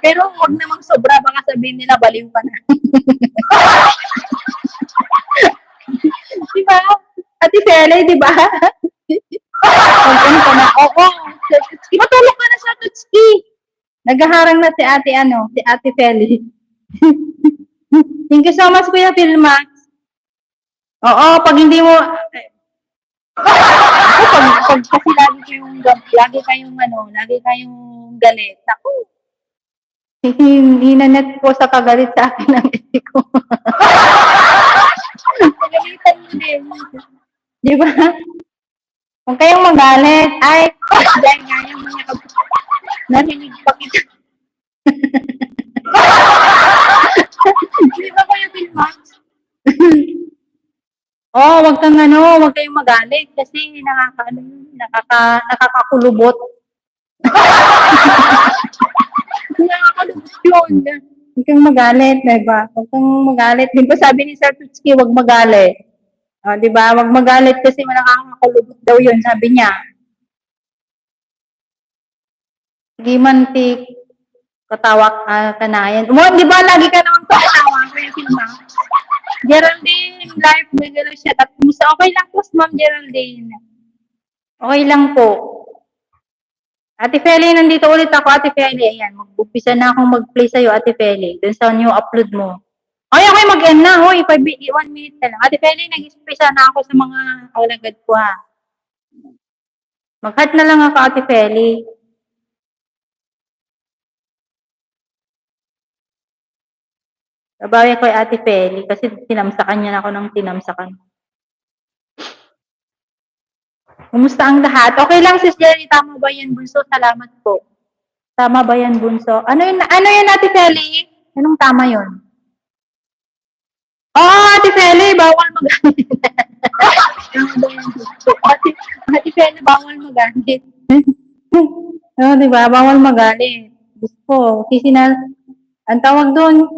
Pero huwag namang sobra, baka sabihin nila baliw ka na. Diba? Ate Feli, di ba? Huwag ka na. Oo. Matulog ka na sa Tutski. Naghaharang na si Ate Feli. Thank you so much, Kuya Filmax. Oo, pag hindi mo, pag kasi lagi kayong galit. Ako, hinanet po sa kagalit sa akin ng isi ko. Pagalitan mo din. Di ba? Huwag kayong magalit. Ay, dahil nga yung mga narinig pa kita. Di ba kayo Filmax? Oh, wag kayong magalit kasi nakakakulubot. Nakakalubot yun. Huwag kang magalit, diba? Huwag kang magalit. Din po sabi ni Sir Tutski, wag magalit. Diba? Wag magalit kasi nakakakulubot daw yun, sabi niya. Di mantik, katawak kanayan. Di ba lagi ka naman katawa? Kaya Filmax. Geraldine, live bigala siya. Tapos okay lang po, Ma'am Geraldine. Okay lang po. Ate Feli, nandito ulit ako, Ate Feli. Ayan, mag-umpisa na akong mag-play sa'yo, Ate Feli. Dun sa new upload mo. Ay, okay, mag-end na. Hoy, 1 minute na lang. Ate Feli, nag-umpisa na ako sa mga kaulagad ko, ha. Mag-heart na lang ako, Ate Feli. Babawi ko kay Ate Feli kasi tinamsakan niya ako ng tinamsakan. Kumusta ang lahat? Okay lang, Sis Jenny. Tama ba yan, Bunso? Salamat po. Tama ba yan, Bunso? Ano yun, Ate Feli? Anong tama yun? Oh, Ate Feli, bawal magalit. Ate Feli, bawal magalit. Diba? Bawal magalit. Gusto. Ang tawag doon,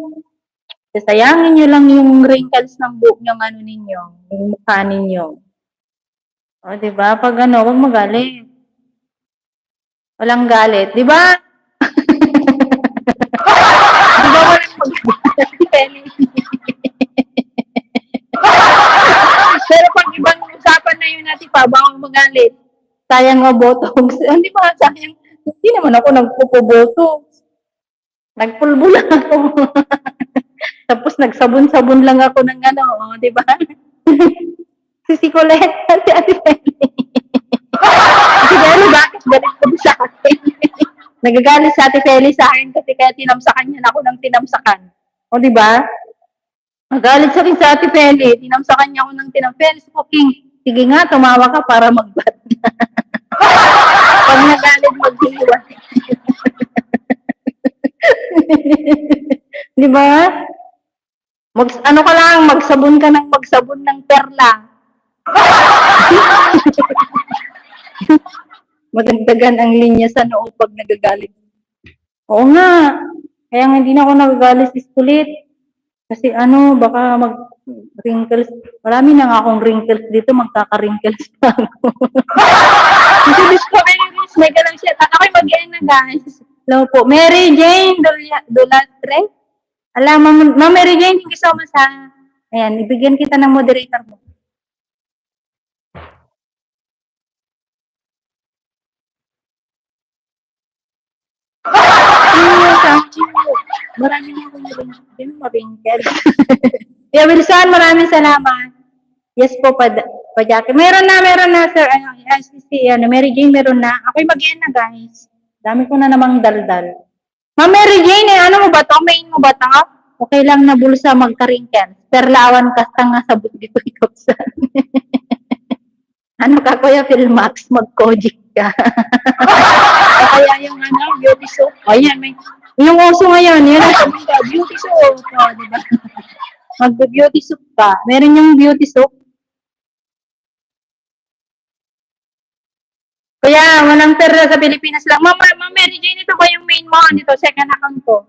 sayangin nyo lang yung wrinkles ng buhok yung ninyo, yung mukha ninyo. Diba? Pag wag magalit. Walang galit. Diba? Diba walang magalit? Pero pag ibang usapan na yun natin pa, bawang magalit. Sayang nga botox. Hindi ba? Sayang. Hindi naman ako nagpupo-botox. Nagpulbo lang ako. Tapos nagsabon-sabon lang ako ng di ba? Si Colette, si Ate Feli. Si Feli, bakit galit ko sa akin? Nagagalit si Ate Feli sa akin kasi kaya tinamsakan niya ako ng tinamsakan. Di ba? Nagalit sa rin sa Ate Feli. Tinamsakan niya ako ng tinamsakan. Feli, King, sige nga, tumawa ka para mag-bat. Pag nagalit, mag-iwan. Di ba? Magsabon ka ng perla. Madagdagan ang linya sa noo pag nagagalit. Oo nga. Kaya nga hindi na ako nagagalit si Kulit. Kasi baka mag-wrinkles. Marami na nga akong wrinkles dito, magkaka-wrinkles pa ako. Kasi may galang siya. Ako'y mag-end na guys. Hello po. Mary Jane Dolatre. Alam, Ma'am Mary Jane, thank you so much ha. Ayan, ibigyan kita ng moderator mo. Thank you. Maraming akong mabingked. Kuya Wilson, maraming salamat. Yes po, Jackie. Meron na, sir. Mary Jane, meron na. Ako'y mag-end na, guys. Dami ko na namang daldal. Ma'am Mary Jane, ano mo ba to? Main mo ba to? Okay lang na bulsa magka-wrinkles. Perlawan ka nga sabot dito ikaw sa. Ano ka, Kuya Filmax? Mag-kojic ka. Kaya yung beauty soap. Ayan, yung uso ngayon, yun ang sabi ka, beauty soap. Diba? Mag-beauty soap ka. Meron yung beauty soap. Kaya, walang pera sa Pilipinas lang. Ma'am Mary Jane, ito ba yung main mo? Dito, second account ko.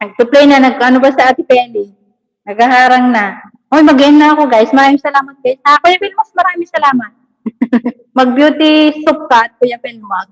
Nag-play na, ba sa Ate Feli? Naghaharang na. Mag-end na ako, guys. Maraming salamat, guys. Kuya Filmax, maraming salamat. Mag-beauty soap ka at Kuya Filmax.